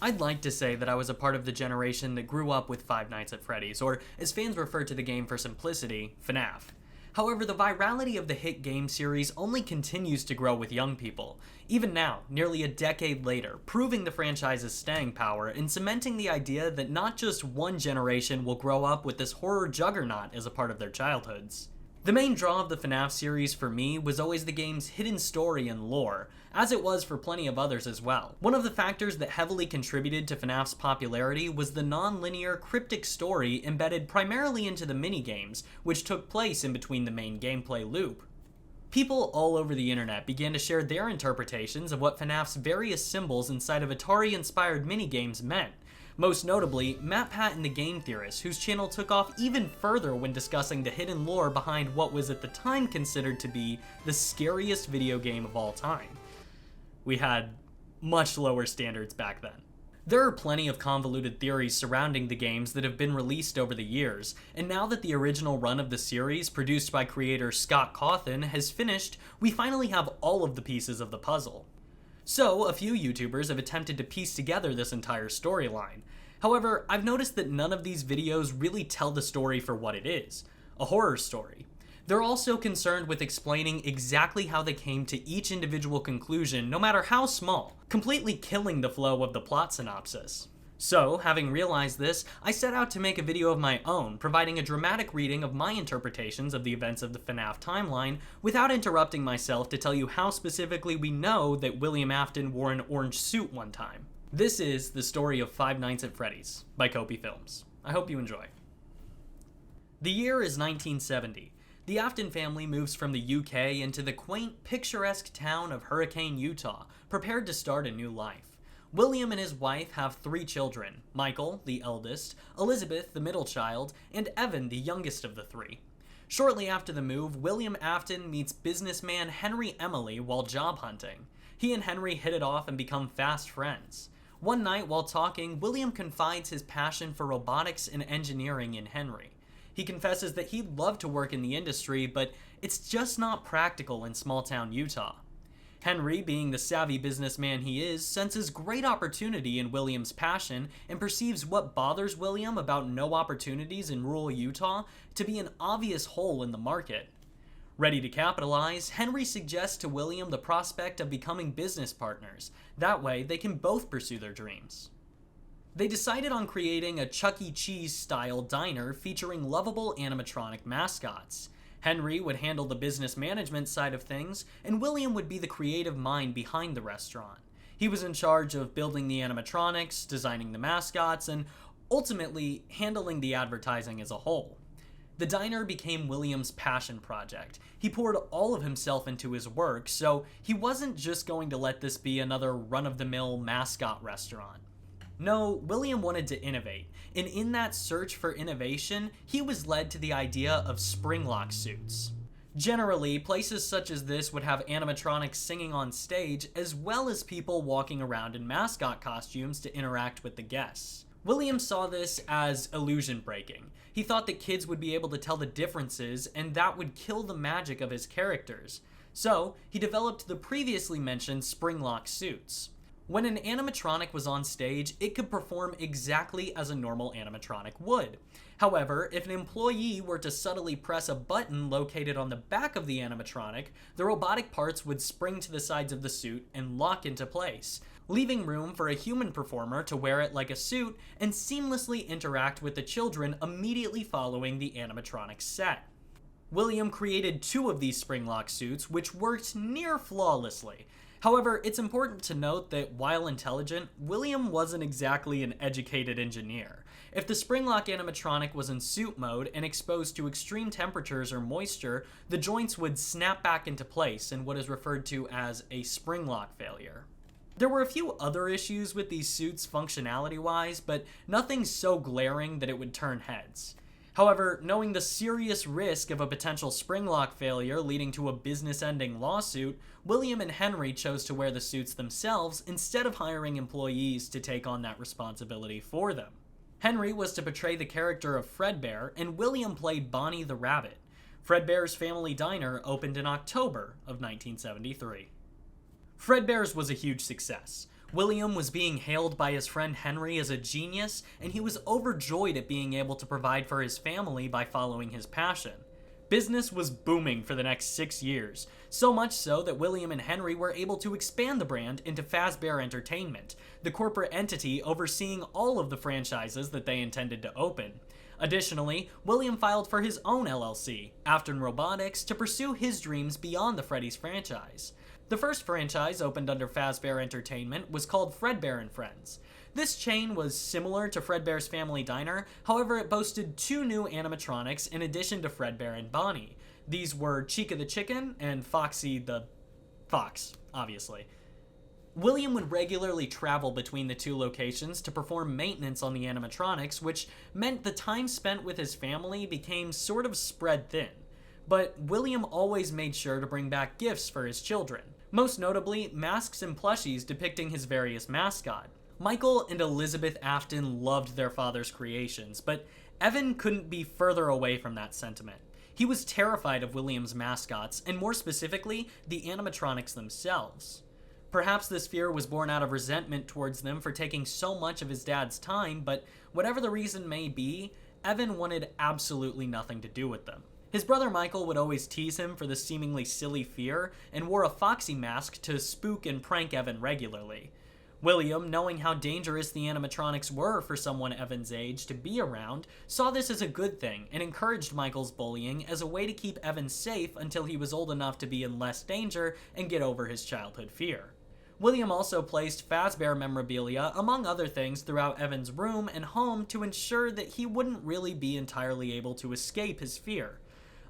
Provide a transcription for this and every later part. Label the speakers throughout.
Speaker 1: I'd like to say that I was a part of the generation that grew up with Five Nights at Freddy's, or as fans refer to the game for simplicity, FNAF. However, the virality of the hit game series only continues to grow with young people, even now, nearly a decade later, proving the franchise's staying power and cementing the idea that not just one generation will grow up with this horror juggernaut as a part of their childhoods. The main draw of the FNAF series for me was always the game's hidden story and lore, as it was for plenty of others as well. One of the factors that heavily contributed to FNAF's popularity was the non-linear, cryptic story embedded primarily into the minigames, which took place in between the main gameplay loop. People all over the internet began to share their interpretations of what FNAF's various symbols inside of Atari-inspired minigames meant. Most notably, MatPat and the Game Theorist, whose channel took off even further when discussing the hidden lore behind what was at the time considered to be the scariest video game of all time. We had much lower standards back then. There are plenty of convoluted theories surrounding the games that have been released over the years, and now that the original run of the series, produced by creator Scott Cawthon, has finished, we finally have all of the pieces of the puzzle. So, a few YouTubers have attempted to piece together this entire storyline. However, I've noticed that none of these videos really tell the story for what it is, a horror story. They're also concerned with explaining exactly how they came to each individual conclusion, no matter how small, completely killing the flow of the plot synopsis. So, having realized this, I set out to make a video of my own, providing a dramatic reading of my interpretations of the events of the FNAF timeline, without interrupting myself to tell you how specifically we know that William Afton wore an orange suit one time. This is the story of Five Nights at Freddy's, by KopieFilms. I hope you enjoy. The year is 1970. The Afton family moves from the UK into the quaint, picturesque town of Hurricane, Utah, prepared to start a new life. William and his wife have 3 children, Michael, the eldest, Elizabeth, the middle child, and Evan, the youngest of the 3. Shortly after the move, William Afton meets businessman Henry Emily while job hunting. He and Henry hit it off and become fast friends. One night while talking, William confides his passion for robotics and engineering in Henry. He confesses that he'd love to work in the industry, but it's just not practical in small-town Utah. Henry, being the savvy businessman he is, senses great opportunity in William's passion and perceives what bothers William about no opportunities in rural Utah to be an obvious hole in the market. Ready to capitalize, Henry suggests to William the prospect of becoming business partners. That way, they can both pursue their dreams. They decided on creating a Chuck E. Cheese-style diner featuring lovable animatronic mascots. Henry would handle the business management side of things, and William would be the creative mind behind the restaurant. He was in charge of building the animatronics, designing the mascots, and ultimately handling the advertising as a whole. The diner became William's passion project. He poured all of himself into his work, so he wasn't just going to let this be another run-of-the-mill mascot restaurant. No, William wanted to innovate, and in that search for innovation, he was led to the idea of spring-lock suits. Generally, places such as this would have animatronics singing on stage, as well as people walking around in mascot costumes to interact with the guests. William saw this as illusion breaking. He thought that kids would be able to tell the differences, and that would kill the magic of his characters. So, he developed the previously mentioned spring-lock suits. When an animatronic was on stage, it could perform exactly as a normal animatronic would. However, if an employee were to subtly press a button located on the back of the animatronic, the robotic parts would spring to the sides of the suit and lock into place, leaving room for a human performer to wear it like a suit and seamlessly interact with the children immediately following the animatronic set. William created 2 of these spring-lock suits, which worked near flawlessly. However, it's important to note that while intelligent, William wasn't exactly an educated engineer. If the spring-lock animatronic was in suit mode and exposed to extreme temperatures or moisture, the joints would snap back into place in what is referred to as a spring-lock failure. There were a few other issues with these suits functionality-wise, but nothing so glaring that it would turn heads. However, knowing the serious risk of a potential spring-lock failure leading to a business-ending lawsuit, William and Henry chose to wear the suits themselves instead of hiring employees to take on that responsibility for them. Henry was to portray the character of Fredbear, and William played Bonnie the Rabbit. Fredbear's Family Diner opened in October of 1973. Fredbear's was a huge success. William was being hailed by his friend Henry as a genius, and he was overjoyed at being able to provide for his family by following his passion. Business was booming for the next 6 years, so much so that William and Henry were able to expand the brand into Fazbear Entertainment, the corporate entity overseeing all of the franchises that they intended to open. Additionally, William filed for his own LLC, Afton Robotics, to pursue his dreams beyond the Freddy's franchise. The first franchise opened under Fazbear Entertainment was called Fredbear and Friends. This chain was similar to Fredbear's Family Diner, however it boasted 2 new animatronics in addition to Fredbear and Bonnie. These were Chica the Chicken and Foxy the Fox, obviously. William would regularly travel between the 2 locations to perform maintenance on the animatronics, which meant the time spent with his family became sort of spread thin. But William always made sure to bring back gifts for his children, most notably masks and plushies depicting his various mascots. Michael and Elizabeth Afton loved their father's creations, but Evan couldn't be further away from that sentiment. He was terrified of William's mascots, and more specifically, the animatronics themselves. Perhaps this fear was born out of resentment towards them for taking so much of his dad's time, but whatever the reason may be, Evan wanted absolutely nothing to do with them. His brother Michael would always tease him for this seemingly silly fear, and wore a Foxy mask to spook and prank Evan regularly. William, knowing how dangerous the animatronics were for someone Evan's age to be around, saw this as a good thing and encouraged Michael's bullying as a way to keep Evan safe until he was old enough to be in less danger and get over his childhood fear. William also placed Fazbear memorabilia, among other things, throughout Evan's room and home to ensure that he wouldn't really be entirely able to escape his fear.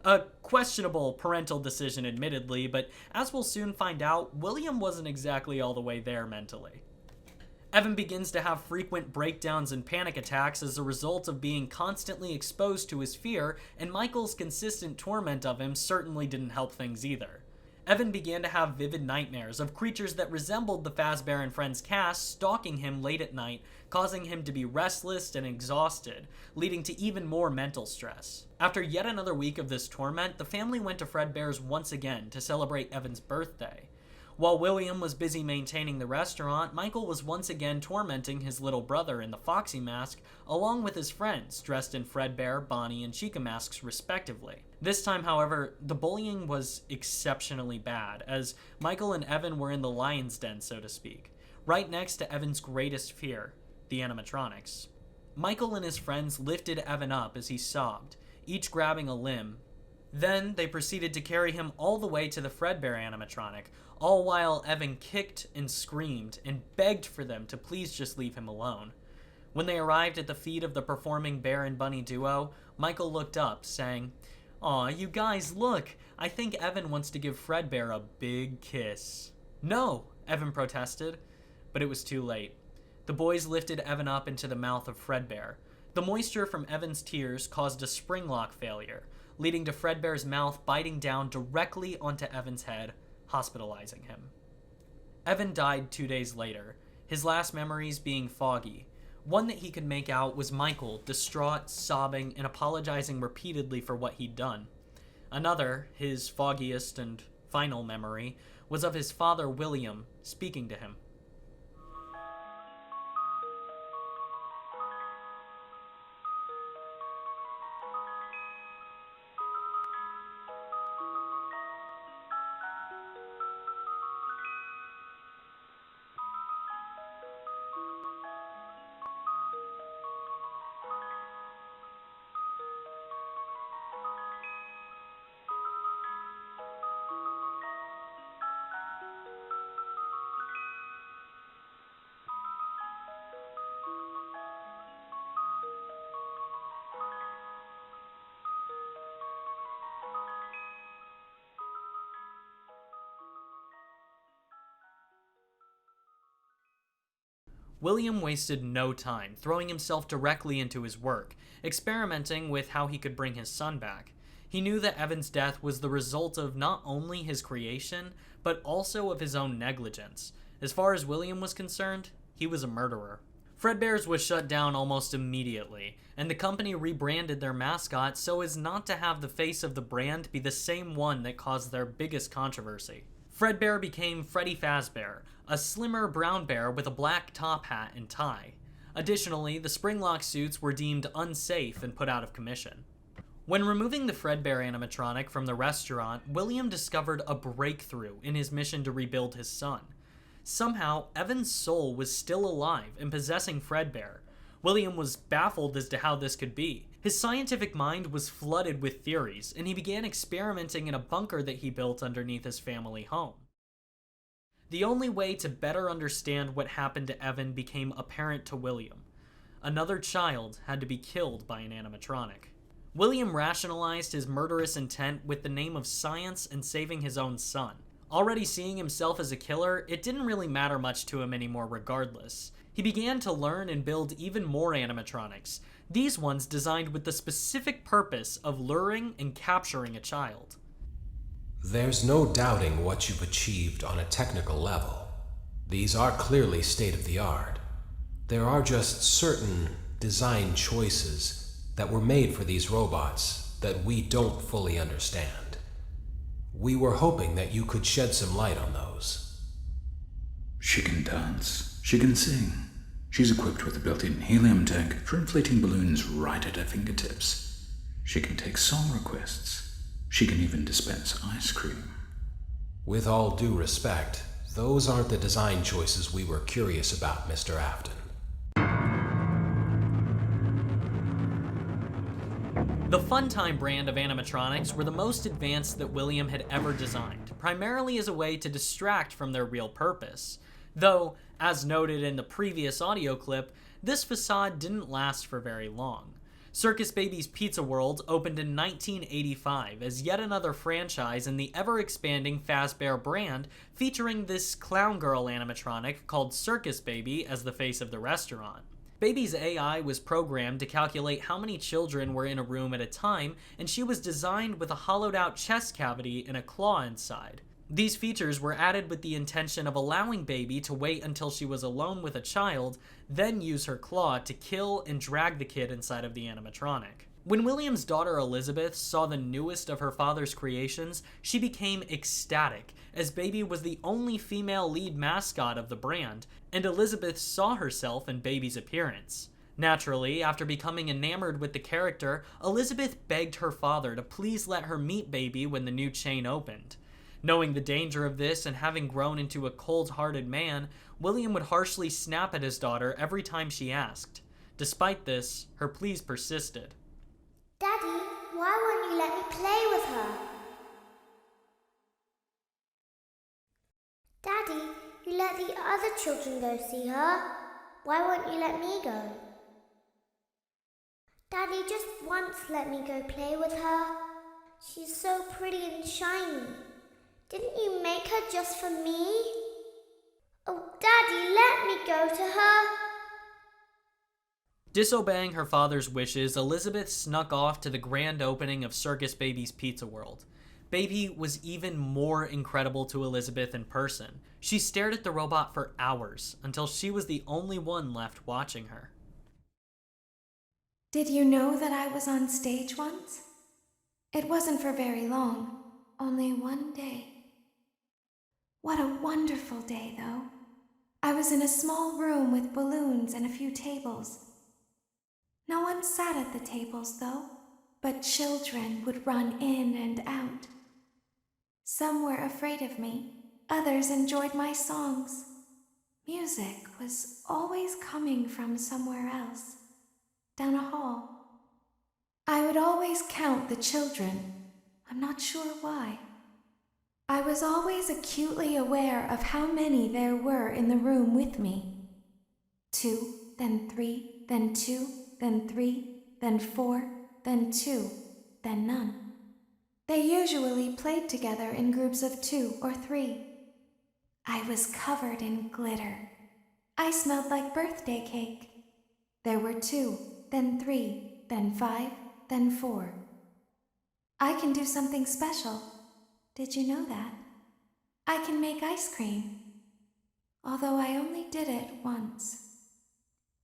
Speaker 1: A questionable parental decision, admittedly, but as we'll soon find out, William wasn't exactly all the way there mentally. Evan begins to have frequent breakdowns and panic attacks as a result of being constantly exposed to his fear, and Michael's consistent torment of him certainly didn't help things either. Evan began to have vivid nightmares of creatures that resembled the Fazbear and Friends cast stalking him late at night, causing him to be restless and exhausted, leading to even more mental stress. After yet another week of this torment, the family went to Fredbear's once again to celebrate Evan's birthday. While William was busy maintaining the restaurant, Michael was once again tormenting his little brother in the Foxy mask, along with his friends, dressed in Fredbear, Bonnie, and Chica masks respectively. This time, however, the bullying was exceptionally bad, as Michael and Evan were in the lion's den, so to speak, right next to Evan's greatest fear, the animatronics. Michael and his friends lifted Evan up as he sobbed, each grabbing a limb. Then they proceeded to carry him all the way to the Fredbear animatronic, all while Evan kicked and screamed and begged for them to please just leave him alone. When they arrived at the feet of the performing bear and bunny duo, Michael looked up, saying, "Aw, you guys, look! I think Evan wants to give Fredbear a big kiss." "No!" Evan protested, but it was too late. The boys lifted Evan up into the mouth of Fredbear. The moisture from Evan's tears caused a spring lock failure, leading to Fredbear's mouth biting down directly onto Evan's head, hospitalizing him. Evan died 2 days later, his last memories being foggy. One that he could make out was Michael, distraught, sobbing, and apologizing repeatedly for what he'd done. Another, his foggiest and final memory, was of his father William speaking to him. William wasted no time throwing himself directly into his work, experimenting with how he could bring his son back. He knew that Evan's death was the result of not only his creation, but also of his own negligence. As far as William was concerned, he was a murderer. Fredbear's was shut down almost immediately, and the company rebranded their mascot so as not to have the face of the brand be the same one that caused their biggest controversy. Fredbear became Freddy Fazbear, a slimmer brown bear with a black top hat and tie. Additionally, the Springlock suits were deemed unsafe and put out of commission. When removing the Fredbear animatronic from the restaurant, William discovered a breakthrough in his mission to rebuild his son. Somehow, Evan's soul was still alive and possessing Fredbear. William was baffled as to how this could be. His scientific mind was flooded with theories, and he began experimenting in a bunker that he built underneath his family home. The only way to better understand what happened to Evan became apparent to William. Another child had to be killed by an animatronic. William rationalized his murderous intent with the name of science and saving his own son. Already seeing himself as a killer, it didn't really matter much to him anymore regardless. He began to learn and build even more animatronics, these ones designed with the specific purpose of luring and capturing a child.
Speaker 2: There's no doubting what you've achieved on a technical level. These are clearly state-of-the-art. There are just certain design choices that were made for these robots that we don't fully understand. We were hoping that you could shed some light on those.
Speaker 3: She can dance. She can sing. She's equipped with a built-in helium tank for inflating balloons right at her fingertips. She can take song requests. She can even dispense ice cream.
Speaker 2: With all due respect, those aren't the design choices we were curious about, Mr. Afton.
Speaker 1: The Funtime brand of animatronics were the most advanced that William had ever designed, primarily as a way to distract from their real purpose. Though, as noted in the previous audio clip, this facade didn't last for very long. Circus Baby's Pizza World opened in 1985 as yet another franchise in the ever-expanding Fazbear brand, featuring this clown girl animatronic called Circus Baby as the face of the restaurant. Baby's AI was programmed to calculate how many children were in a room at a time, and she was designed with a hollowed-out chest cavity and a claw inside. These features were added with the intention of allowing Baby to wait until she was alone with a child, then use her claw to kill and drag the kid inside of the animatronic. When William's daughter Elizabeth saw the newest of her father's creations, she became ecstatic, as Baby was the only female lead mascot of the brand, and Elizabeth saw herself in Baby's appearance. Naturally, after becoming enamored with the character, Elizabeth begged her father to please let her meet Baby when the new chain opened. Knowing the danger of this and having grown into a cold-hearted man, William would harshly snap at his daughter every time she asked. Despite this, her pleas persisted.
Speaker 4: Daddy, why won't you let me play with her? Daddy, you let the other children go see her. Why won't you let me go? Daddy, just once let me go play with her. She's so pretty and shiny. Didn't you make her just for me? Oh, Daddy, let me go to her.
Speaker 1: Disobeying her father's wishes, Elizabeth snuck off to the grand opening of Circus Baby's Pizza World. Baby was even more incredible to Elizabeth in person. She stared at the robot for hours, until she was the only one left watching her.
Speaker 5: Did you know that I was on stage once? It wasn't for very long, only one day. What a wonderful day, though. I was in a small room with balloons and a few tables. No one sat at the tables, though, but children would run in and out. Some were afraid of me, others enjoyed my songs. Music was always coming from somewhere else, down a hall. I would always count the children, I'm not sure why. I was always acutely aware of how many there were in the room with me. 2, then 3, then 2, then 3, then 4, then 2, then none. They usually played together in groups of 2 or 3. I was covered in glitter. I smelled like birthday cake. There were 2, then 3, then 5, then 4. I can do something special. Did you know that? I can make ice cream. Although I only did it once.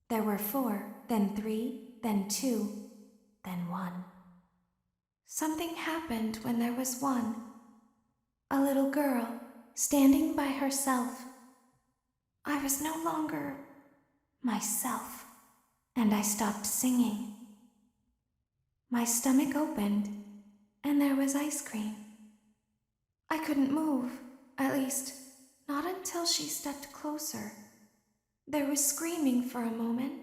Speaker 5: There were 4, then 3, then 2, then 1. Something happened when there was 1. A little girl standing by herself. I was no longer myself, and I stopped singing. My stomach opened, and there was ice cream. I couldn't move, at least, not until she stepped closer. There was screaming for a moment,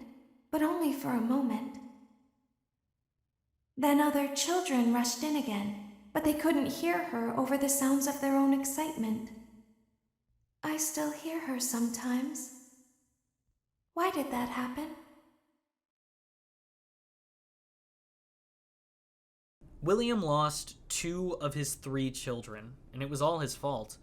Speaker 5: but only for a moment. Then other children rushed in again, but they couldn't hear her over the sounds of their own excitement. I still hear her sometimes. Why did that happen?
Speaker 1: William lost 2 of his 3 children, and it was all his fault.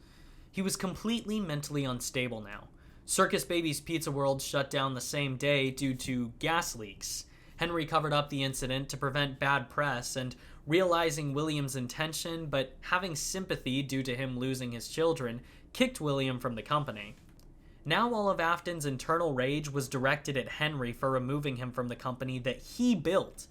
Speaker 1: He was completely mentally unstable now. Circus Baby's Pizza World shut down the same day due to gas leaks. Henry covered up the incident to prevent bad press, and realizing William's intention but having sympathy due to him losing his children, kicked William from the company. Now all of Afton's internal rage was directed at Henry for removing him from the company that he built.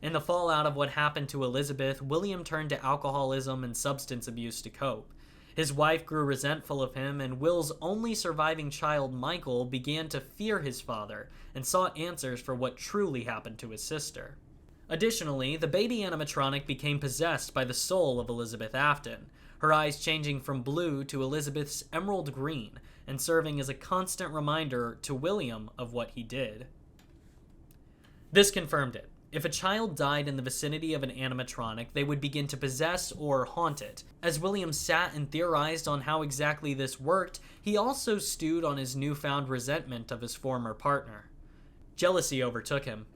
Speaker 1: In the fallout of what happened to Elizabeth, William turned to alcoholism and substance abuse to cope. His wife grew resentful of him, and Will's only surviving child, Michael, began to fear his father and sought answers for what truly happened to his sister. Additionally, the baby animatronic became possessed by the soul of Elizabeth Afton, her eyes changing from blue to Elizabeth's emerald green and serving as a constant reminder to William of what he did. This confirmed it. If a child died in the vicinity of an animatronic, they would begin to possess or haunt it. As William sat and theorized on how exactly this worked, he also stewed on his newfound resentment of his former partner. Jealousy overtook him.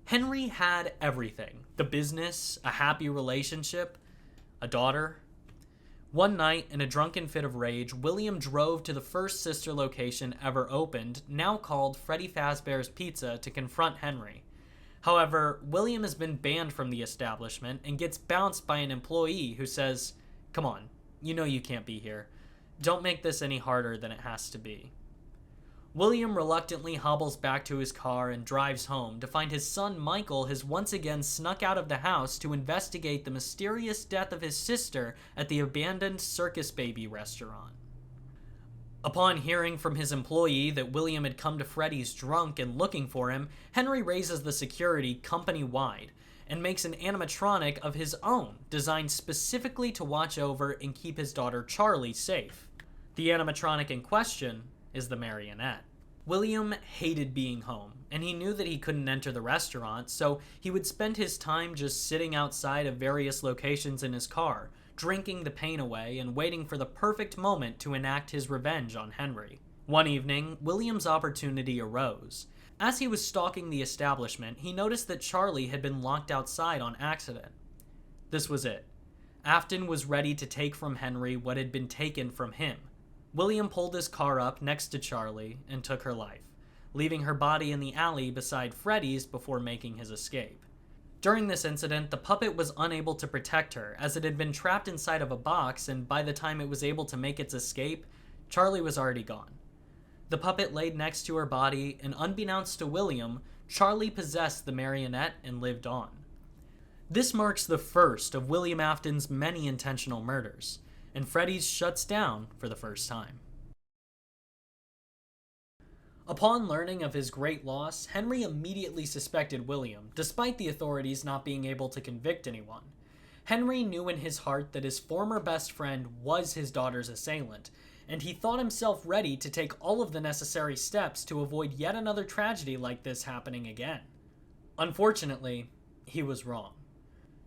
Speaker 1: Henry had everything: the business, a happy relationship, a daughter. One night, in a drunken fit of rage, William drove to the first sister location ever opened, now called Freddy Fazbear's Pizza, to confront Henry. However, William has been banned from the establishment and gets bounced by an employee who says, "Come on, you know you can't be here. Don't make this any harder than it has to be." William reluctantly hobbles back to his car and drives home to find his son Michael has once again snuck out of the house to investigate the mysterious death of his sister at the abandoned Circus Baby restaurant. Upon hearing from his employee that William had come to Freddy's drunk and looking for him, Henry raises the security company-wide and makes an animatronic of his own, designed specifically to watch over and keep his daughter Charlie safe. The animatronic in question is the marionette. William hated being home, and he knew that he couldn't enter the restaurant, so he would spend his time just sitting outside of various locations in his car, drinking the pain away and waiting for the perfect moment to enact his revenge on Henry. One evening, William's opportunity arose. As he was stalking the establishment, he noticed that Charlie had been locked outside on accident. This was it. Afton was ready to take from Henry what had been taken from him. William pulled his car up next to Charlie and took her life, leaving her body in the alley beside Freddy's before making his escape. During this incident, the puppet was unable to protect her, as it had been trapped inside of a box, and by the time it was able to make its escape, Charlie was already gone. The puppet laid next to her body, and unbeknownst to William, Charlie possessed the marionette and lived on. This marks the first of William Afton's many intentional murders, and Freddy's shuts down for the first time. Upon learning of his great loss, Henry immediately suspected William, despite the authorities not being able to convict anyone. Henry knew in his heart that his former best friend was his daughter's assailant, and he thought himself ready to take all of the necessary steps to avoid yet another tragedy like this happening again. Unfortunately, he was wrong.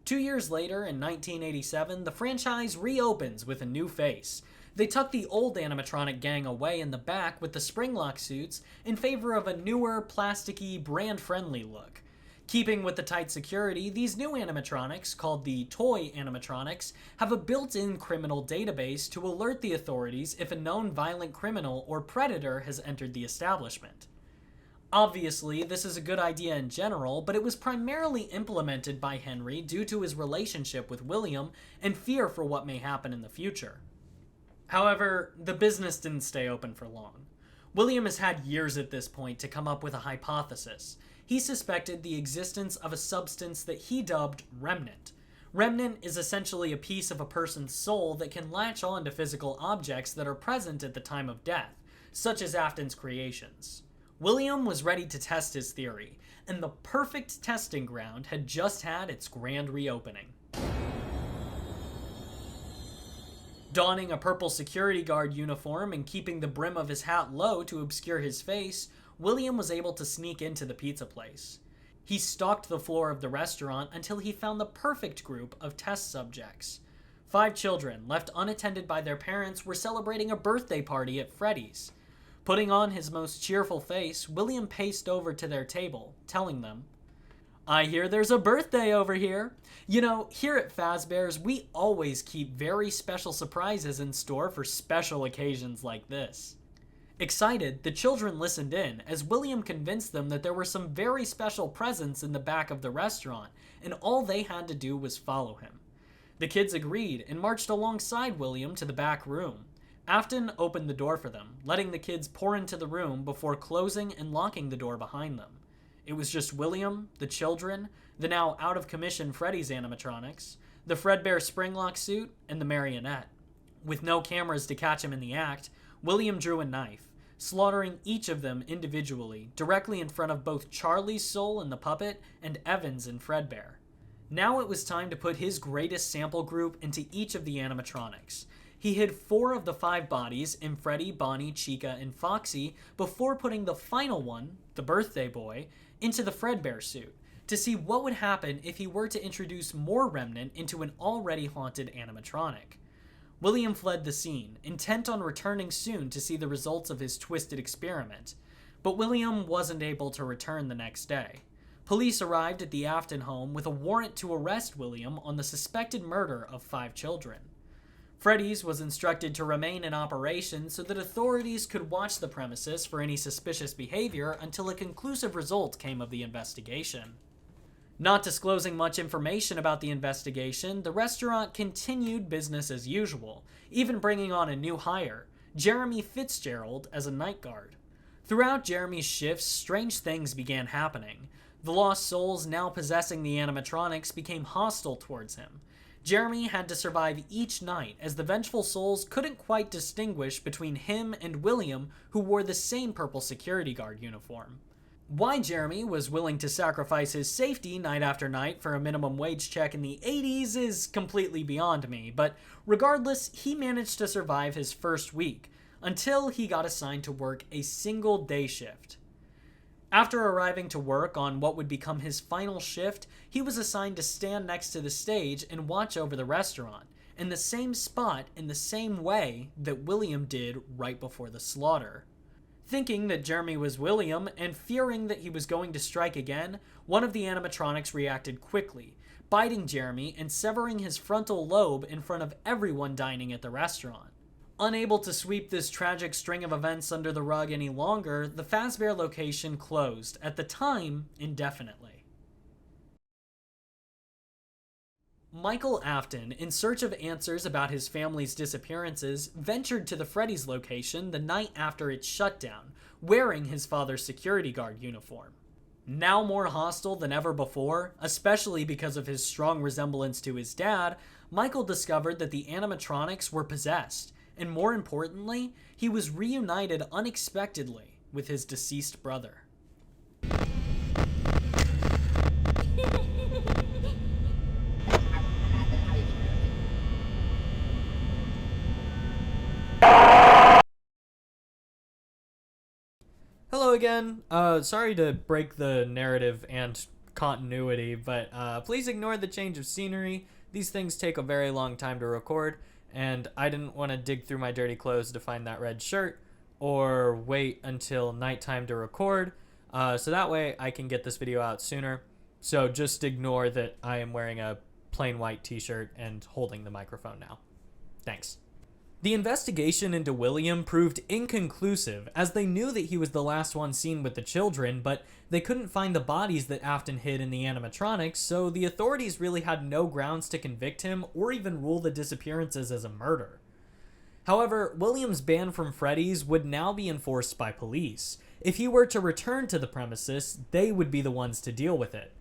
Speaker 1: 2 years later, in 1987, the franchise reopens with a new face. They tuck the old animatronic gang away in the back with the springlock suits in favor of a newer, plasticky, brand-friendly look. Keeping with the tight security, these new animatronics, called the toy animatronics, have a built-in criminal database to alert the authorities if a known violent criminal or predator has entered the establishment. Obviously, this is a good idea in general, but it was primarily implemented by Henry due to his relationship with William and fear for what may happen in the future. However, the business didn't stay open for long. William has had years at this point to come up with a hypothesis. He suspected the existence of a substance that he dubbed Remnant. Remnant is essentially a piece of a person's soul that can latch on to physical objects that are present at the time of death, such as Afton's creations. William was ready to test his theory, and the perfect testing ground had just had its grand reopening. Donning a purple security guard uniform and keeping the brim of his hat low to obscure his face, William was able to sneak into the pizza place. He stalked the floor of the restaurant until he found the perfect group of test subjects. 5 children, left unattended by their parents, were celebrating a birthday party at Freddy's. Putting on his most cheerful face, William paced over to their table, telling them, "I hear there's a birthday over here. You know, here at Fazbear's, we always keep very special surprises in store for special occasions like this." Excited, the children listened in as William convinced them that there were some very special presents in the back of the restaurant, and all they had to do was follow him. The kids agreed and marched alongside William to the back room. Afton opened the door for them, letting the kids pour into the room before closing and locking the door behind them. It was just William, the children, the now out-of-commission Freddy's animatronics, the Fredbear Springlock suit, and the marionette. With no cameras to catch him in the act, William drew a knife, slaughtering each of them individually, directly in front of both Charlie's soul in the puppet and Evan's in Fredbear. Now it was time to put his greatest sample group into each of the animatronics. He hid 4 of the 5 bodies in Freddy, Bonnie, Chica, and Foxy before putting the final one, the birthday boy, into the Fredbear suit, to see what would happen if he were to introduce more Remnant into an already haunted animatronic. William fled the scene, intent on returning soon to see the results of his twisted experiment. But William wasn't able to return the next day. Police arrived at the Afton home with a warrant to arrest William on the suspected murder of 5 children. Freddy's was instructed to remain in operation so that authorities could watch the premises for any suspicious behavior until a conclusive result came of the investigation. Not disclosing much information about the investigation, the restaurant continued business as usual, even bringing on a new hire, Jeremy Fitzgerald, as a night guard. Throughout Jeremy's shifts, strange things began happening. The lost souls now possessing the animatronics became hostile towards him. Jeremy had to survive each night as the vengeful souls couldn't quite distinguish between him and William, who wore the same purple security guard uniform. Why Jeremy was willing to sacrifice his safety night after night for a minimum wage check in the 80s is completely beyond me, but regardless, he managed to survive his first week, until he got assigned to work a single day shift. After arriving to work on what would become his final shift, he was assigned to stand next to the stage and watch over the restaurant, in the same spot in the same way that William did right before the slaughter. Thinking that Jeremy was William and fearing that he was going to strike again, one of the animatronics reacted quickly, biting Jeremy and severing his frontal lobe in front of everyone dining at the restaurant. Unable to sweep this tragic string of events under the rug any longer, the Fazbear location closed, at the time, indefinitely. Michael Afton, in search of answers about his family's disappearances, ventured to the Freddy's location the night after its shutdown, wearing his father's security guard uniform. Now more hostile than ever before, especially because of his strong resemblance to his dad, Michael discovered that the animatronics were possessed, and more importantly, he was reunited unexpectedly with his deceased brother. Hello again. Sorry to break the narrative and continuity, but please ignore the change of scenery. These things take a very long time to record, and I didn't want to dig through my dirty clothes to find that red shirt, or wait until nighttime to record, so that way I can get this video out sooner. So just ignore that I am wearing a plain white t-shirt and holding the microphone now. Thanks. The investigation into William proved inconclusive, as they knew that he was the last one seen with the children, but they couldn't find the bodies that Afton hid in the animatronics, so the authorities really had no grounds to convict him or even rule the disappearances as a murder. However, William's ban from Freddy's would now be enforced by police. If he were to return to the premises, they would be the ones to deal with it.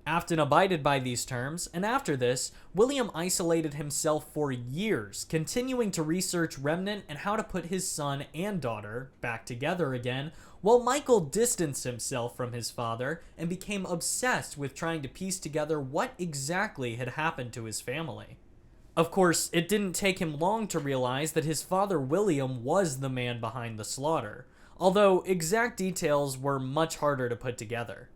Speaker 1: Afton abided by these terms, and after this, William isolated himself for years, continuing to research Remnant and how to put his son and daughter back together again, while Michael distanced himself from his father and became obsessed with trying to piece together what exactly had happened to his family. Of course, it didn't take him long to realize that his father William was the man behind the slaughter, although exact details were much harder to put together.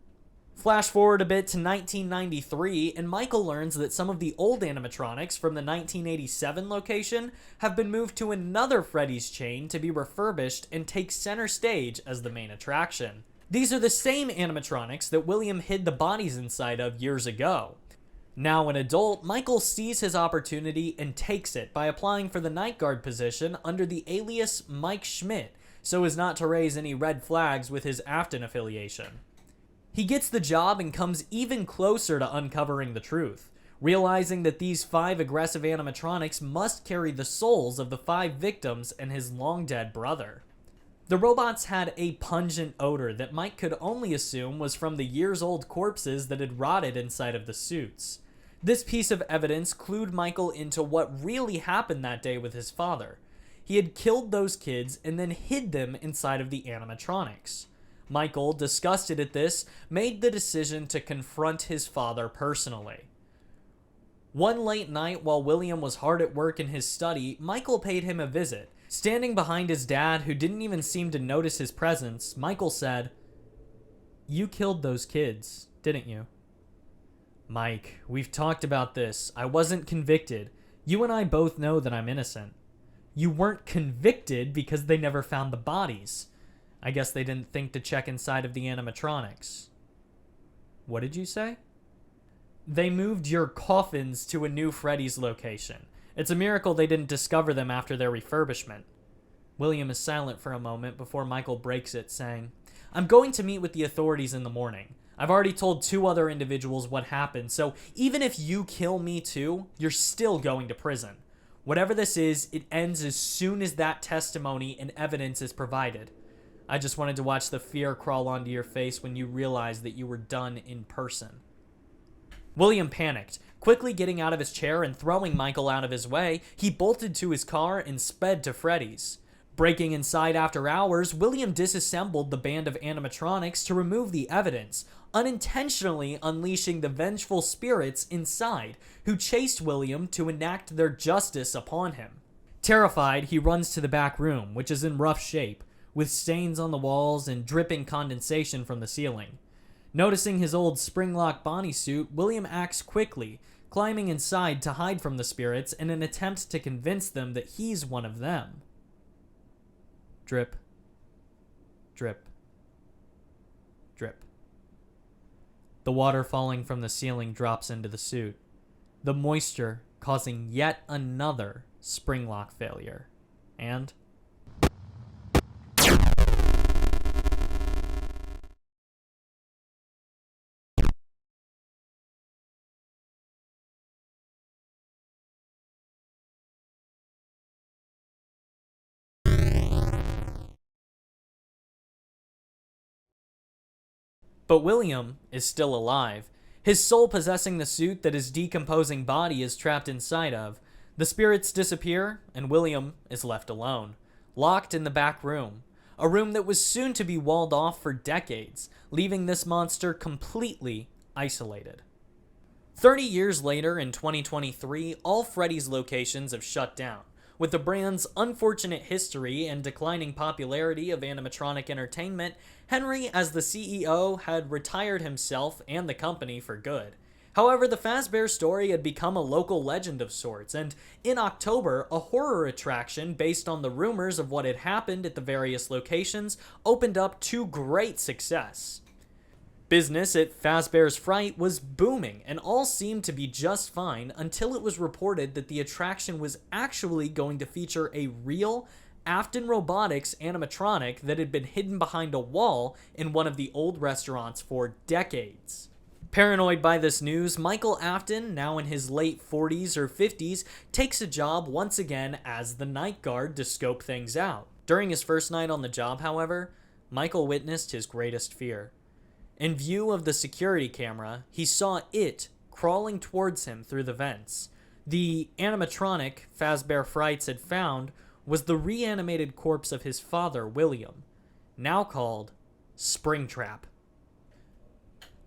Speaker 1: Flash forward a bit to 1993, and Michael learns that some of the old animatronics from the 1987 location have been moved to another Freddy's chain to be refurbished and take center stage as the main attraction. These are the same animatronics that William hid the bodies inside of years ago. Now an adult, Michael sees his opportunity and takes it by applying for the night guard position under the alias Mike Schmidt, so as not to raise any red flags with his Afton affiliation. He gets the job and comes even closer to uncovering the truth, realizing that these 5 aggressive animatronics must carry the souls of the 5 victims and his long-dead brother. The robots had a pungent odor that Mike could only assume was from the years-old corpses that had rotted inside of the suits. This piece of evidence clued Michael into what really happened that day with his father. He had killed those kids and then hid them inside of the animatronics. Michael, disgusted at this, made the decision to confront his father personally. One late night while William was hard at work in his study, Michael paid him a visit. Standing behind his dad, who didn't even seem to notice his presence, Michael said, "You killed those kids, didn't you?" "Mike, we've talked about this. I wasn't convicted. You and I both know that I'm innocent." "You weren't convicted because they never found the bodies. I guess they didn't think to check inside of the animatronics." "What did you say?" "They moved your coffins to a new Freddy's location. It's a miracle they didn't discover them after their refurbishment." William is silent for a moment before Michael breaks it, saying, "I'm going to meet with the authorities in the morning. I've already told 2 other individuals what happened, so even if you kill me too, you're still going to prison. Whatever this is, it ends as soon as that testimony and evidence is provided. I just wanted to watch the fear crawl onto your face when you realized that you were done in person." William panicked. Quickly getting out of his chair and throwing Michael out of his way, he bolted to his car and sped to Freddy's. Breaking inside after hours, William disassembled the band of animatronics to remove the evidence, unintentionally unleashing the vengeful spirits inside, who chased William to enact their justice upon him. Terrified, he runs to the back room, which is in rough shape, with stains on the walls and dripping condensation from the ceiling. Noticing his old spring-lock bodysuit, William acts quickly, climbing inside to hide from the spirits in an attempt to convince them that he's one of them. Drip. Drip. Drip. The water falling from the ceiling drops into the suit, the moisture causing yet another spring-lock failure. And but William is still alive, his soul possessing the suit that his decomposing body is trapped inside of. The spirits disappear, and William is left alone, locked in the back room, a room that was soon to be walled off for decades, leaving this monster completely isolated. 30 years later, in 2023, all Freddy's locations have shut down. With the brand's unfortunate history and declining popularity of animatronic entertainment, Henry, as the CEO, had retired himself and the company for good. However, the Fazbear story had become a local legend of sorts, and in October, a horror attraction based on the rumors of what had happened at the various locations opened up to great success. Business at Fazbear's Fright was booming, and all seemed to be just fine until it was reported that the attraction was actually going to feature a real Afton Robotics animatronic that had been hidden behind a wall in one of the old restaurants for decades. Paranoid by this news, Michael Afton, now in his late 40s or 50s, takes a job once again as the night guard to scope things out. During his first night on the job, however, Michael witnessed his greatest fear. In view of the security camera, he saw it crawling towards him through the vents. The animatronic Fazbear Frights had found was the reanimated corpse of his father, William, now called Springtrap.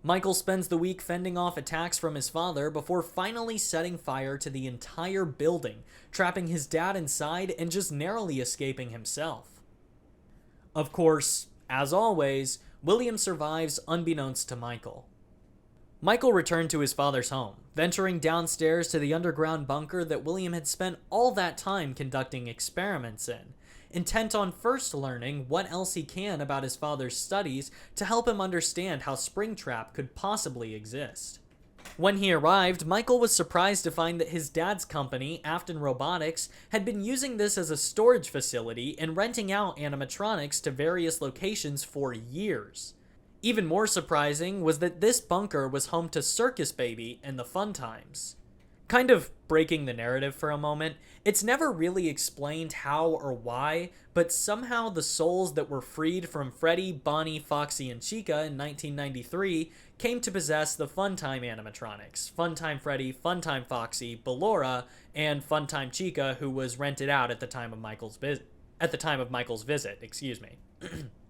Speaker 1: Michael spends the week fending off attacks from his father before finally setting fire to the entire building, trapping his dad inside and just narrowly escaping himself. Of course, as always, William survives unbeknownst to Michael. Michael returned to his father's home, venturing downstairs to the underground bunker that William had spent all that time conducting experiments in, intent on first learning what else he can about his father's studies to help him understand how Springtrap could possibly exist. When he arrived, Michael was surprised to find that his dad's company, Afton Robotics, had been using this as a storage facility and renting out animatronics to various locations for years. Even more surprising was that this bunker was home to Circus Baby and the Fun Times. Kind of breaking the narrative for a moment, it's never really explained how or why, but somehow the souls that were freed from Freddy, Bonnie, Foxy, and Chica in 1993 came to possess the Funtime animatronics, Funtime Freddy, Funtime Foxy, Ballora, and Funtime Chica, who was rented out at the time of Michael's visit.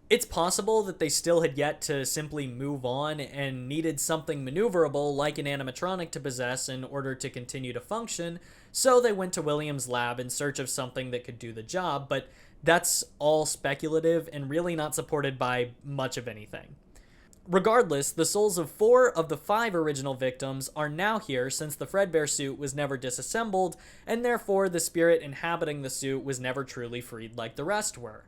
Speaker 1: It's possible that they still had yet to simply move on and needed something maneuverable like an animatronic to possess in order to continue to function, so they went to William's lab in search of something that could do the job, but that's all speculative and really not supported by much of anything. Regardless, the souls of 4 of the 5 original victims are now here since the Fredbear suit was never disassembled, and therefore the spirit inhabiting the suit was never truly freed like the rest were.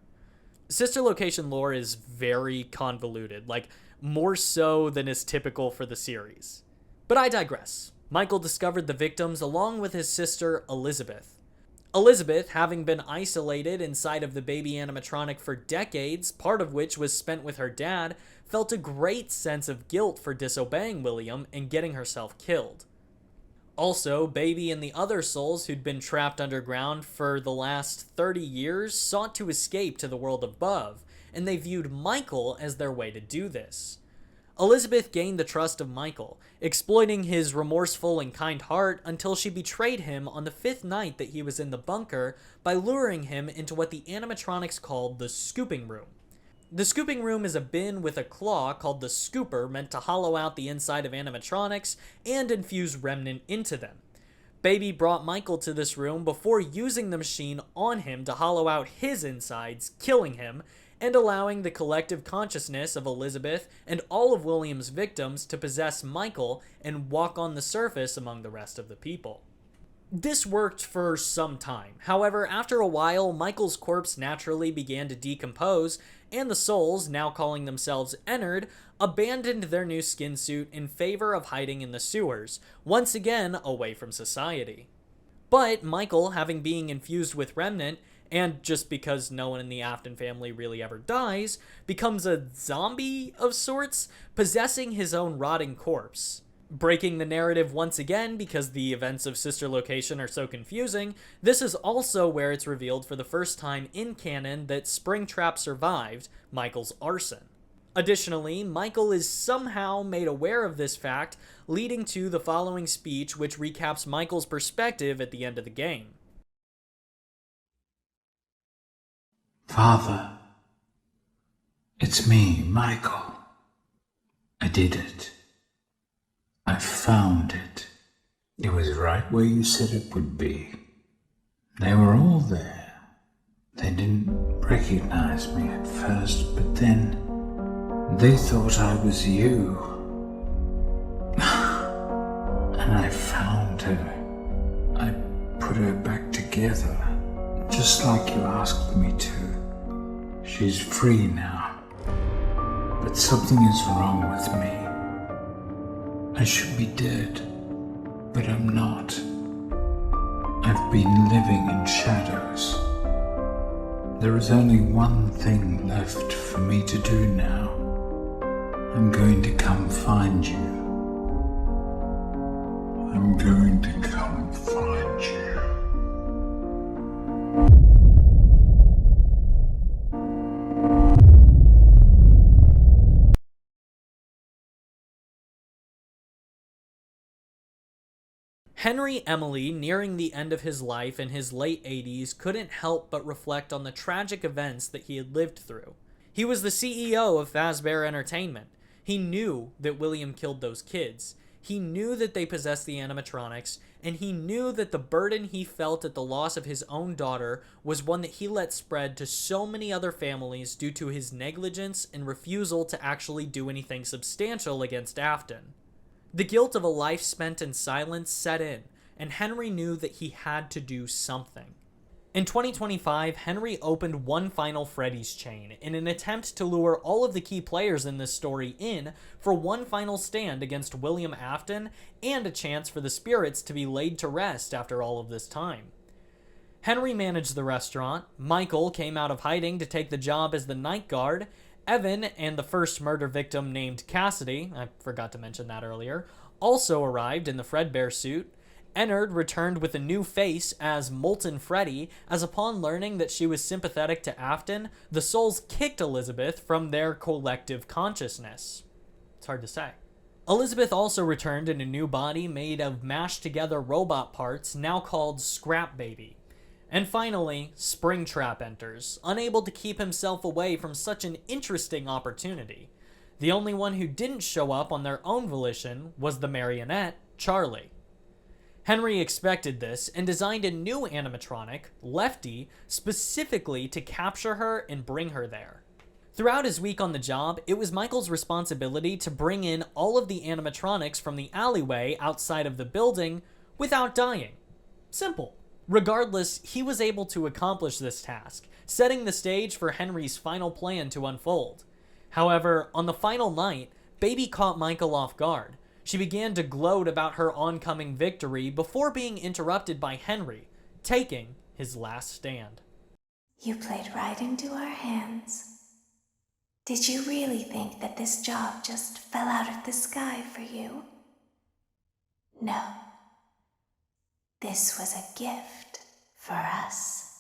Speaker 1: Sister location lore is very convoluted, like more so than is typical for the series. But I digress. Michael discovered the victims along with his sister Elizabeth. Elizabeth, having been isolated inside of the baby animatronic for decades, part of which was spent with her dad, felt a great sense of guilt for disobeying William and getting herself killed. Also, Baby and the other souls who'd been trapped underground for the last 30 years sought to escape to the world above, and they viewed Michael as their way to do this. Elizabeth gained the trust of Michael, exploiting his remorseful and kind heart until she betrayed him on the 5th night that he was in the bunker by luring him into what the animatronics called the scooping room. The scooping room is a bin with a claw called the scooper meant to hollow out the inside of animatronics and infuse remnant into them. Baby brought Michael to this room before using the machine on him to hollow out his insides, killing him, and allowing the collective consciousness of Elizabeth and all of William's victims to possess Michael and walk on the surface among the rest of the people. This worked for some time. However, after a while, Michael's corpse naturally began to decompose, and the souls, now calling themselves Ennard, abandoned their new skin suit in favor of hiding in the sewers, once again away from society. But Michael, having been infused with remnant, and just because no one in the Afton family really ever dies, becomes a zombie of sorts, possessing his own rotting corpse. Breaking the narrative once again because the events of Sister Location are so confusing, this is also where it's revealed for the first time in canon that Springtrap survived Michael's arson. Additionally, Michael is somehow made aware of this fact, leading to the following speech which recaps Michael's perspective at the end of the game.
Speaker 3: Father, it's me, Michael. I did it. I found it. It was right where you said it would be. They were all there. They didn't recognize me at first, but then they thought I was you. And I found her. I put her back together, just like you asked me to. She's free now. But something is wrong with me. I should be dead, but I'm not. I've been living in shadows. There is only one thing left for me to do now. I'm going to come find you. I'm going to come find you.
Speaker 1: Henry Emily, nearing the end of his life in his late 80s, couldn't help but reflect on the tragic events that he had lived through. He was the CEO of Fazbear Entertainment. He knew that William killed those kids. He knew that they possessed the animatronics, and he knew that the burden he felt at the loss of his own daughter was one that he let spread to so many other families due to his negligence and refusal to actually do anything substantial against Afton. The guilt of a life spent in silence set in, and Henry knew that he had to do something. In 2025, Henry opened one final Freddy's chain in an attempt to lure all of the key players in this story in for one final stand against William Afton and a chance for the spirits to be laid to rest after all of this time. Henry managed the restaurant, Michael came out of hiding to take the job as the night guard, Evan and the first murder victim named Cassidy, I forgot to mention that earlier, also arrived in the Fredbear suit. Ennard returned with a new face as Molten Freddy, as upon learning that she was sympathetic to Afton, the souls kicked Elizabeth from their collective consciousness. It's hard to say. Elizabeth also returned in a new body made of mashed together robot parts, now called Scrap Baby. And finally, Springtrap enters, unable to keep himself away from such an interesting opportunity. The only one who didn't show up on their own volition was the marionette, Charlie. Henry expected this and designed a new animatronic, Lefty, specifically to capture her and bring her there. Throughout his week on the job, it was Michael's responsibility to bring in all of the animatronics from the alleyway outside of the building without dying. Simple. Regardless, he was able to accomplish this task, setting the stage for Henry's final plan to unfold. However, on the final night, Baby caught Michael off guard. She began to gloat about her oncoming victory before being interrupted by Henry, taking his last stand.
Speaker 5: You played right into our hands. Did you really think that this job just fell out of the sky for you? No. This was a gift for us.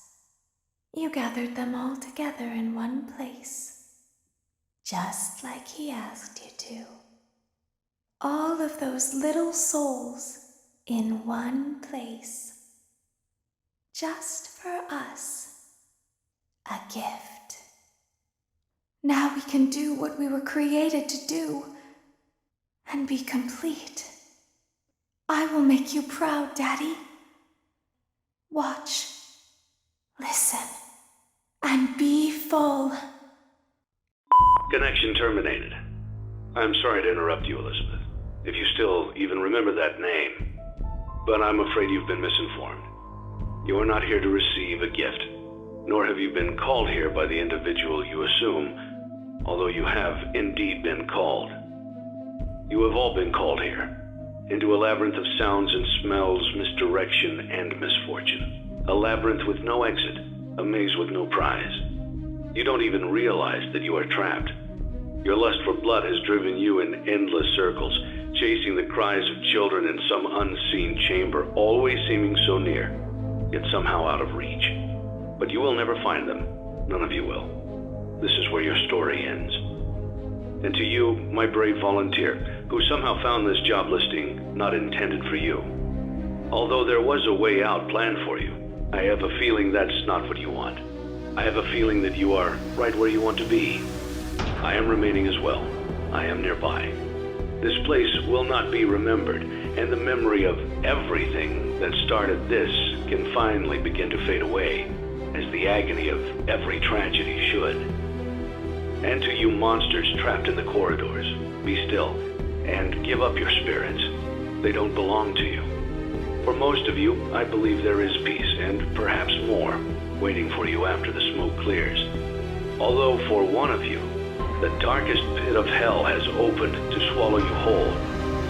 Speaker 5: You gathered them all together in one place, just like he asked you to. All of those little souls in one place, just for us. A gift. Now we can do what we were created to do and be complete. I will make you proud, Daddy. Watch, listen, and be full.
Speaker 6: Connection terminated. I'm sorry to interrupt you, Elizabeth, if you still even remember that name, but I'm afraid you've been misinformed. You are not here to receive a gift, nor have you been called here by the individual you assume, although you have indeed been called. You have all been called here, into a labyrinth of sounds and smells, misdirection, and misfortune. A labyrinth with no exit, a maze with no prize. You don't even realize that you are trapped. Your lust for blood has driven you in endless circles, chasing the cries of children in some unseen chamber, always seeming so near, yet somehow out of reach. But you will never find them. None of you will. This is where your story ends. And to you, my brave volunteer, who somehow found this job listing not intended for you. Although there was a way out planned for you, I have a feeling that's not what you want. I have a feeling that you are right where you want to be. I am remaining as well. I am nearby. This place will not be remembered, and the memory of everything that started this can finally begin to fade away, as the agony of every tragedy should. And to you monsters trapped in the corridors, be still, and give up your spirits. They don't belong to you. For most of you, I believe there is peace, and perhaps more, waiting for you after the smoke clears. Although for one of you, the darkest pit of hell has opened to swallow you whole.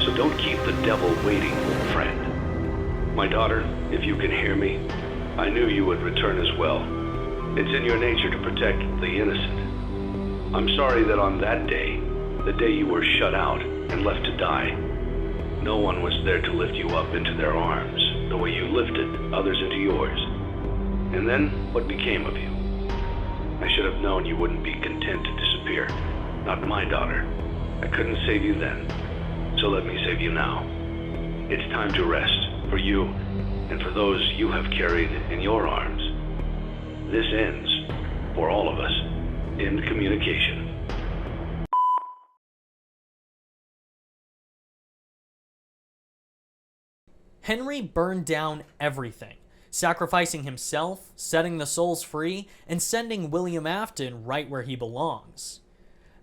Speaker 6: So don't keep the devil waiting, friend. My daughter, if you can hear me, I knew you would return as well. It's in your nature to protect the innocent. I'm sorry that on that day, the day you were shut out and left to die, no one was there to lift you up into their arms, the way you lifted others into yours. And then, what became of you? I should have known you wouldn't be content to disappear. Not my daughter. I couldn't save you then, so let me save you now. It's time to rest, for you, and for those you have carried in your arms. This ends, for all of us, in communication.
Speaker 1: Henry burned down everything, sacrificing himself, setting the souls free, and sending William Afton right where he belongs.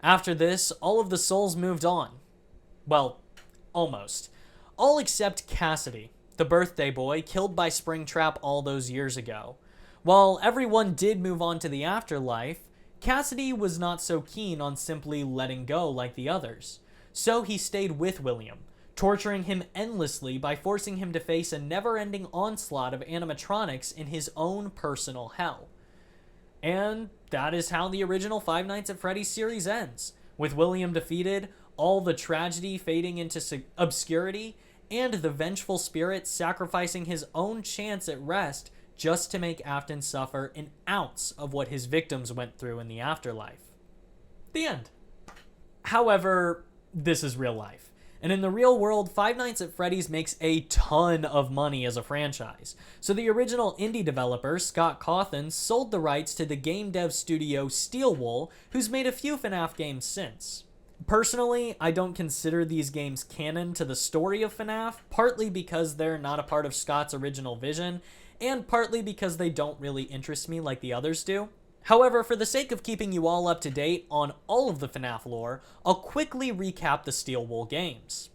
Speaker 1: After this, all of the souls moved on. Well, almost. All except Cassidy, the birthday boy killed by Springtrap all those years ago. While everyone did move on to the afterlife, Cassidy was not so keen on simply letting go like the others. So he stayed with William, torturing him endlessly by forcing him to face a never-ending onslaught of animatronics in his own personal hell. And that is how the original Five Nights at Freddy's series ends, with William defeated, all the tragedy fading into obscurity, and the vengeful spirit sacrificing his own chance at rest just to make Afton suffer an ounce of what his victims went through in the afterlife. The end. However, this is real life. And in the real world, Five Nights at Freddy's makes a ton of money as a franchise. So the original indie developer, Scott Cawthon, sold the rights to the game dev studio Steelwool, who's made a few FNAF games since. Personally, I don't consider these games canon to the story of FNAF, partly because they're not a part of Scott's original vision, and partly because they don't really interest me like the others do. However, for the sake of keeping you all up to date on all of the FNAF lore, I'll quickly recap the Steelwool games.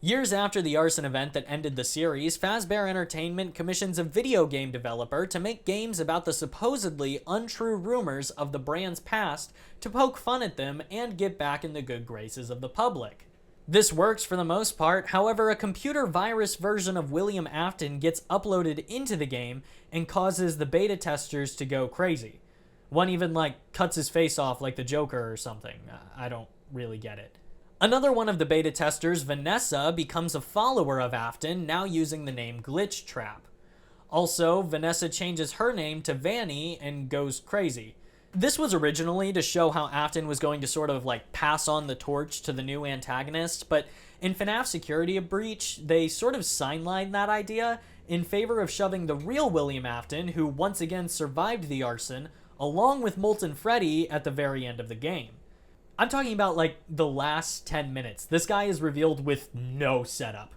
Speaker 1: Years after the arson event that ended the series, Fazbear Entertainment commissions a video game developer to make games about the supposedly untrue rumors of the brand's past to poke fun at them and get back in the good graces of the public. This works for the most part, however, a computer virus version of William Afton gets uploaded into the game and causes the beta testers to go crazy. One even, cuts his face off like the Joker or something. I don't really get it. Another one of the beta testers, Vanessa, becomes a follower of Afton, now using the name Glitchtrap. Also, Vanessa changes her name to Vanny and goes crazy. This was originally to show how Afton was going to sort of pass on the torch to the new antagonist, but in FNAF Security Breach, they sort of sidelined that idea in favor of shoving the real William Afton, who once again survived the arson, along with Molten Freddy at the very end of the game. I'm talking about the last 10 minutes. This guy is revealed with no setup.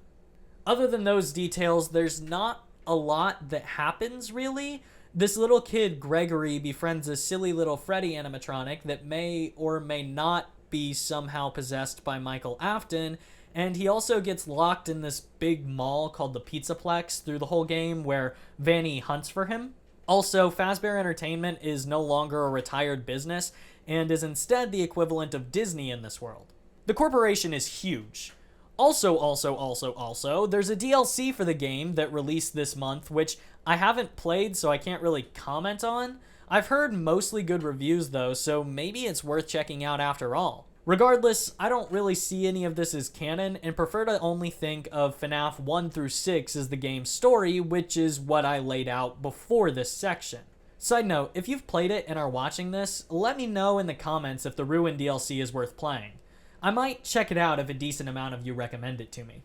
Speaker 1: Other than those details, there's not a lot that happens really. This little kid, Gregory, befriends a silly little Freddy animatronic that may or may not be somehow possessed by Michael Afton, and he also gets locked in this big mall called the Pizzaplex through the whole game where Vanny hunts for him. Also, Fazbear Entertainment is no longer a retired business and is instead the equivalent of Disney in this world. The corporation is huge. Also, there's a DLC for the game that released this month, which I haven't played, so I can't really comment on. I've heard mostly good reviews though, so maybe it's worth checking out after all. Regardless, I don't really see any of this as canon and prefer to only think of FNAF 1 through 6 as the game's story, which is what I laid out before this section. Side note, if you've played it and are watching this, let me know in the comments if the Ruin DLC is worth playing. I might check it out if a decent amount of you recommend it to me.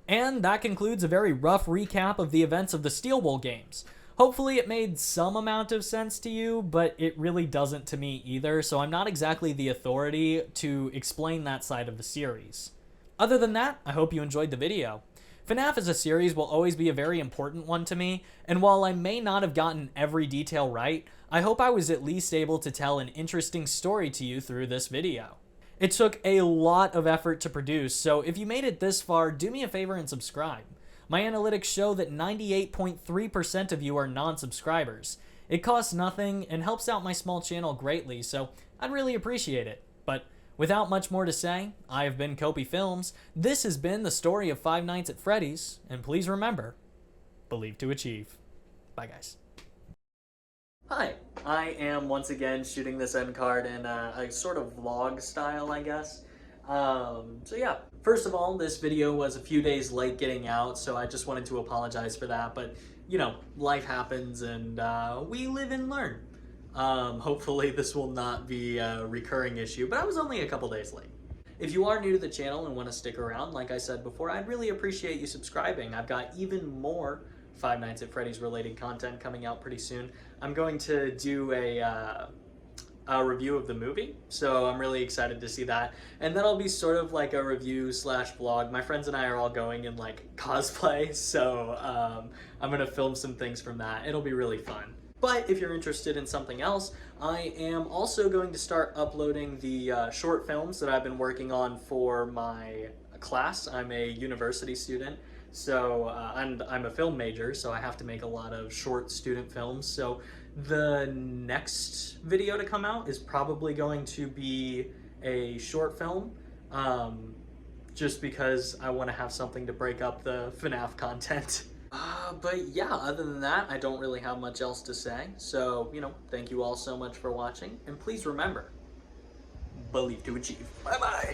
Speaker 1: And that concludes a very rough recap of the events of the Steelwool games. Hopefully it made some amount of sense to you, but it really doesn't to me either, so I'm not exactly the authority to explain that side of the series. Other than that, I hope you enjoyed the video. FNAF as a series will always be a very important one to me, and while I may not have gotten every detail right, I hope I was at least able to tell an interesting story to you through this video. It took a lot of effort to produce, so if you made it this far, do me a favor and subscribe. My analytics show that 98.3% of you are non-subscribers. It costs nothing and helps out my small channel greatly, so I'd really appreciate it. But without much more to say, I have been KopieFilms. This has been the story of Five Nights at Freddy's, and please remember, believe to achieve. Bye, guys. Hi, I am once again shooting this end card in a sort of vlog style, I guess. So yeah, first of all, this video was a few days late getting out, so I just wanted to apologize for that, but you know, life happens and we live and learn. Hopefully this will not be a recurring issue, but I was only a couple days late. If you are new to the channel and want to stick around, like I said before, I'd really appreciate you subscribing. I've got even more Five Nights at Freddy's related content coming out pretty soon. I'm going to do a review of the movie, so I'm really excited to see that. And that'll be sort of like a review slash vlog. My friends and I are all going in like cosplay, so I'm gonna film some things from that. It'll be really fun. But if you're interested in something else, I am also going to start uploading the short films that I've been working on for my class. I'm a university student, so and I'm a film major, so I have to make a lot of short student films. So the next video to come out is probably going to be a short film, just because I want to have something to break up the FNAF content. But yeah, other than that, I don't really have much else to say. So, thank you all so much for watching, and please remember, believe to achieve. Bye-bye!